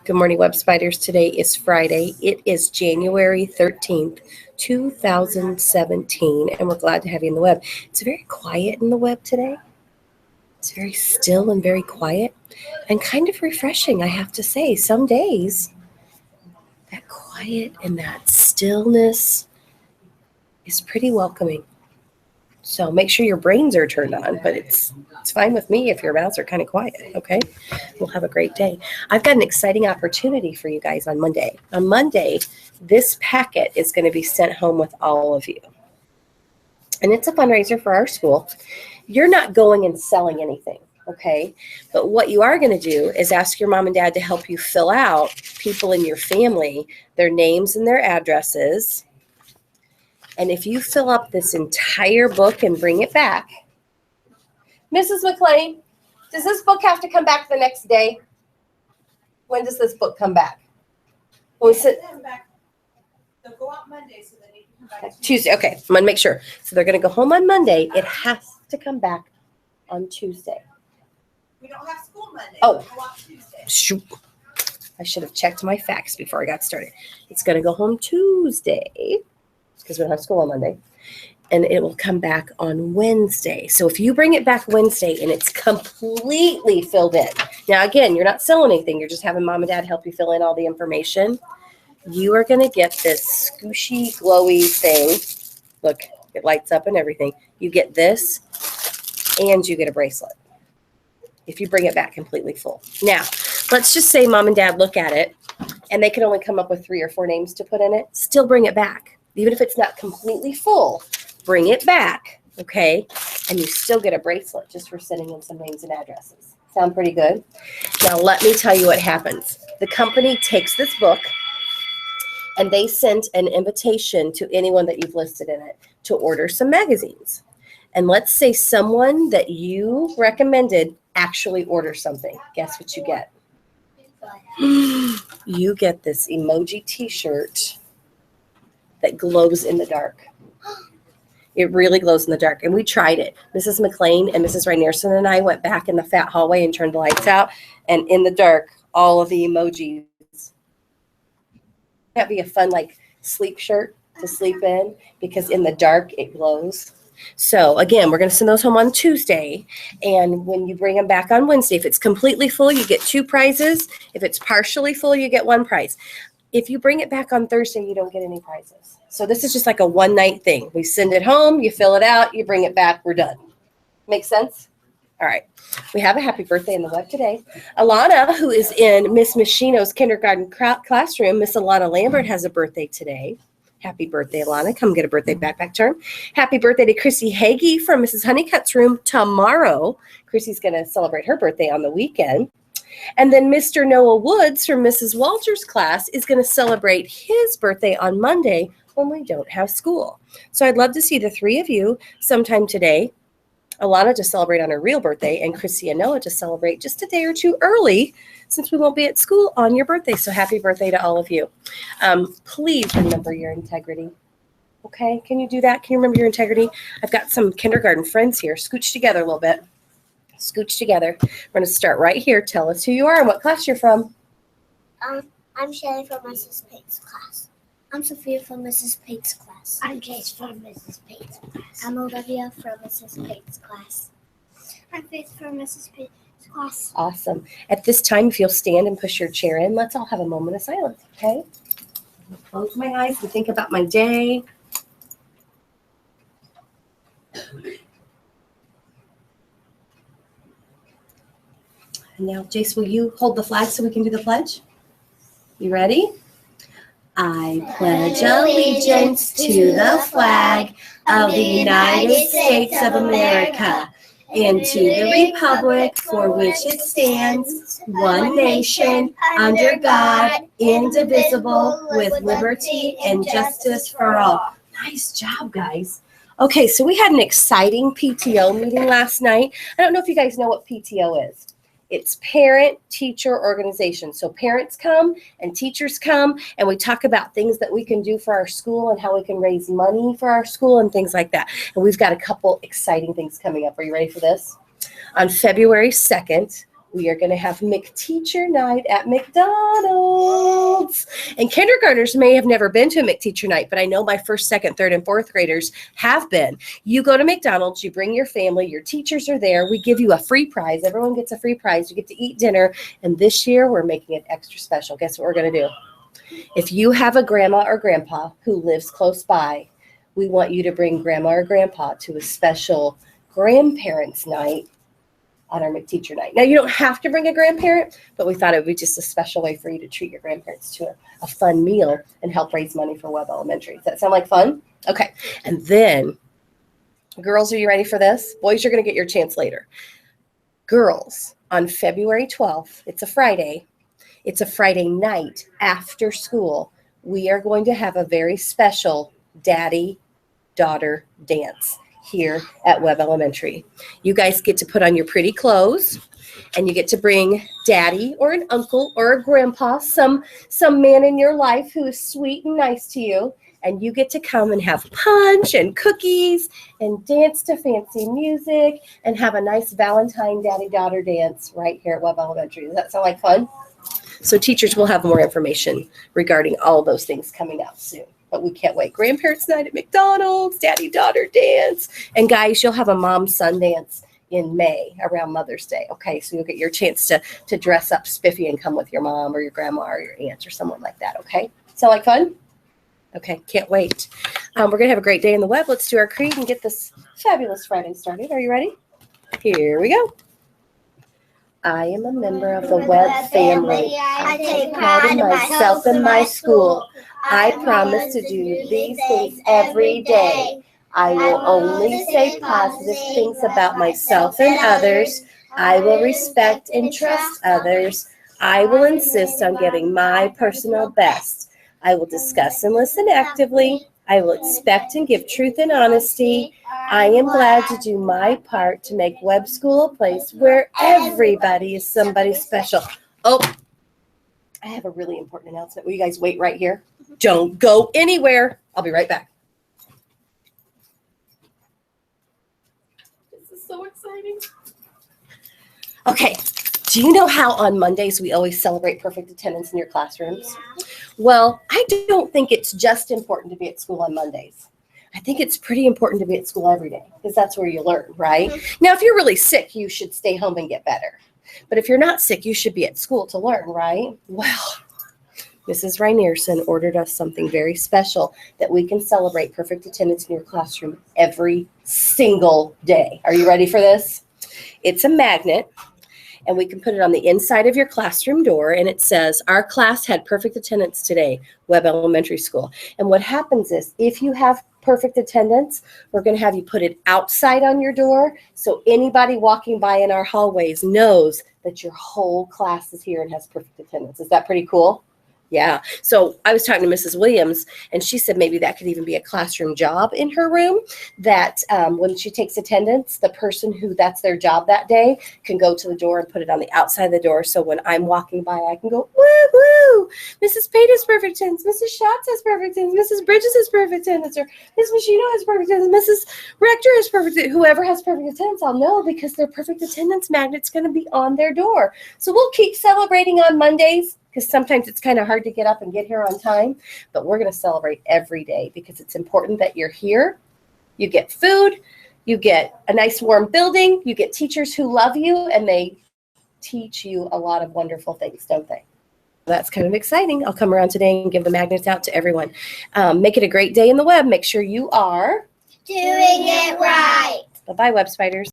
Good morning, Web Spiders. Today is Friday. It is January 13th, 2017, and we're glad to have you in the web. It's very quiet in the web today. It's very still and very quiet and kind of refreshing, I have to say. Some days, that quiet and that stillness is pretty welcoming. So make sure your brains are turned on, but it's fine with me if your mouths are kind of quiet, okay? We'll have a great day. I've got an exciting opportunity for you guys on Monday. On Monday, this packet is going to be sent home with all of you. And it's a fundraiser for our school. You're not going and selling anything, okay? But what you are going to do is ask your mom and dad to help you fill out people in your family, their names and their addresses. And if you fill up this entire book and bring it back, Mrs. McLean, does this book have to come back the next day? When does this book come back? They'll go out Monday, so they need to come back Tuesday. Okay, I'm going to make sure. So they're going to go home on Monday. It has to come back on Tuesday. We don't have school Monday. Oh, we'll go out Tuesday. Shoot. I should have checked my facts before I got started. It's going to go home Tuesday, because we don't have school on Monday, and it will come back on Wednesday. So if you bring it back Wednesday and it's completely filled in, now again, you're not selling anything, you're just having mom and dad help you fill in all the information, you are going to get this scooshy, glowy thing. Look, it lights up and everything. You get this, and you get a bracelet if you bring it back completely full. Now, let's just say mom and dad look at it, and they can only come up with 3 or 4 names to put in it. Still bring it back. Even if it's not completely full, bring it back, okay? And you still get a bracelet just for sending in some names and addresses. Sound pretty good? Now, let me tell you what happens. The company takes this book, and they send an invitation to anyone that you've listed in it to order some magazines. And let's say someone that you recommended actually orders something. Guess what you get? You get this emoji t-shirt that glows in the dark. It really glows in the dark. And we tried it. Mrs. McLean and Mrs. Rainerson and I went back in the fat hallway and turned the lights out. And in the dark, all of the emojis. That'd be a fun, like, sleep shirt to sleep in, because in the dark, it glows. So again, we're going to send those home on Tuesday. And when you bring them back on Wednesday, if it's completely full, you get 2 prizes. If it's partially full, you get 1 prize. If you bring it back on Thursday, you don't get any prizes. So this is just like a one-night thing. We send it home, you fill it out, you bring it back, we're done. Make sense? All right. We have a happy birthday in the web today. Alana, who is in Miss Machino's kindergarten classroom, Miss Alana Lambert has a birthday today. Happy birthday, Alana. Come get a birthday backpack charm. Happy birthday to Chrissy Hagee from Mrs. Honeycutt's room tomorrow. Chrissy's going to celebrate her birthday on the weekend. And then Mr. Noah Woods from Mrs. Walters' class is going to celebrate his birthday on Monday when we don't have school. So I'd love to see the 3 of you sometime today. Alana to celebrate on her real birthday, and Chrissy and Noah to celebrate just a day or 2 early, since we won't be at school on your birthday. So happy birthday to all of you. Please remember your integrity. Okay? Can you do that? Can you remember your integrity? I've got some kindergarten friends here. Scooch together a little bit. Scooch together. We're going to start right here. Tell us who you are and what class you're from. I'm Shelly from Mrs. Pate's class. I'm Sophia from Mrs. Pate's class. I'm Jace from Mrs. Pate's class. I'm Olivia from Mrs. Pate's class. I'm Faith from Mrs. Pate's class. Awesome. At this time, if you'll stand and push your chair in, let's all have a moment of silence, okay? I'll close my eyes and think about my day. And now, Jace, will you hold the flag so we can do the pledge? You ready? I pledge allegiance to the flag of the United States of America and to the republic for which it stands, one nation, under God, indivisible, with liberty and justice for all. Nice job, guys. Okay, so we had an exciting PTO meeting last night. I don't know if you guys know what PTO is. It's parent-teacher organization. So parents come and teachers come, and we talk about things that we can do for our school and how we can raise money for our school and things like that. And we've got a couple exciting things coming up. Are you ready for this? On February 2nd, we are going to have McTeacher Night at McDonald's. And kindergartners may have never been to a McTeacher Night, but I know my first, second, third, and fourth graders have been. You go to McDonald's, you bring your family, your teachers are there. We give you a free prize. Everyone gets a free prize. You get to eat dinner. And this year, we're making it extra special. Guess what we're going to do? If you have a grandma or grandpa who lives close by, we want you to bring grandma or grandpa to a special grandparents' night on our McTeacher Night. Now, you don't have to bring a grandparent, but we thought it would be just a special way for you to treat your grandparents to a fun meal and help raise money for Webb Elementary. Does that sound like fun? Okay. And then, girls, are you ready for this? Boys, you're going to get your chance later. Girls, on February 12th, it's a Friday night after school, we are going to have a very special daddy-daughter dance here at Webb Elementary. You guys get to put on your pretty clothes, and you get to bring daddy or an uncle or a grandpa, some man in your life who is sweet and nice to you, and you get to come and have punch and cookies and dance to fancy music and have a nice Valentine daddy-daughter dance right here at Webb Elementary. Does that sound like fun? So teachers will have more information regarding all of those things coming out soon. But we can't wait. Grandparents' night at McDonald's, daddy-daughter dance. And guys, you'll have a mom-son dance in May around Mother's Day. Okay, so you'll get your chance to dress up spiffy and come with your mom or your grandma or your aunts or someone like that, okay? Sound like fun? Okay, can't wait. We're going to have a great day in the Webb. Let's do our creed and get this fabulous Friday started. Are you ready? Here we go. I am a member of the Webb family. I take pride in myself and my school. I promise to do these things every day. I will only say positive things about myself and others. I will respect and trust others. I will insist on giving my personal best. I will discuss and listen actively. I will expect and give truth and honesty. I am glad to do my part to make Webb School a place where everybody is somebody special. Oh, I have a really important announcement. Will you guys wait right here? Don't go anywhere. I'll be right back. This is so exciting. Okay. Do you know how on Mondays we always celebrate perfect attendance in your classrooms? Yeah. Well, I don't think it's just important to be at school on Mondays. I think it's pretty important to be at school every day because that's where you learn, right? Mm-hmm. Now, if you're really sick, you should stay home and get better. But if you're not sick, you should be at school to learn, right? Well, Mrs. Reinierson ordered us something very special that we can celebrate perfect attendance in your classroom every single day. Are you ready for this? It's a magnet. And we can put it on the inside of your classroom door, and it says, our class had perfect attendance today, Webb Elementary School. And what happens is, if you have perfect attendance, we're going to have you put it outside on your door, so anybody walking by in our hallways knows that your whole class is here and has perfect attendance. Is that pretty cool? Yeah. So I was talking to Mrs. Williams, and she said maybe that could even be a classroom job in her room, that when she takes attendance, the person who that's their job that day can go to the door and put it on the outside of the door. So when I'm walking by, I can go, woo, woo, Mrs. Pate has perfect attendance, Mrs. Schatz has perfect attendance, Mrs. Bridges has perfect attendance, or Ms. Machino has perfect attendance, Mrs. Rector has perfect attendance. Whoever has perfect attendance, I'll know because their perfect attendance magnet's going to be on their door. So we'll keep celebrating on Mondays, because sometimes it's kind of hard to get up and get here on time, but we're going to celebrate every day because it's important that you're here. You get food, you get a nice warm building, you get teachers who love you, and they teach you a lot of wonderful things, don't they? That's kind of exciting. I'll come around today and give the magnets out to everyone. Make it a great day in the Webb. Make sure you are Doing it right. Bye-bye, Webb Spiders.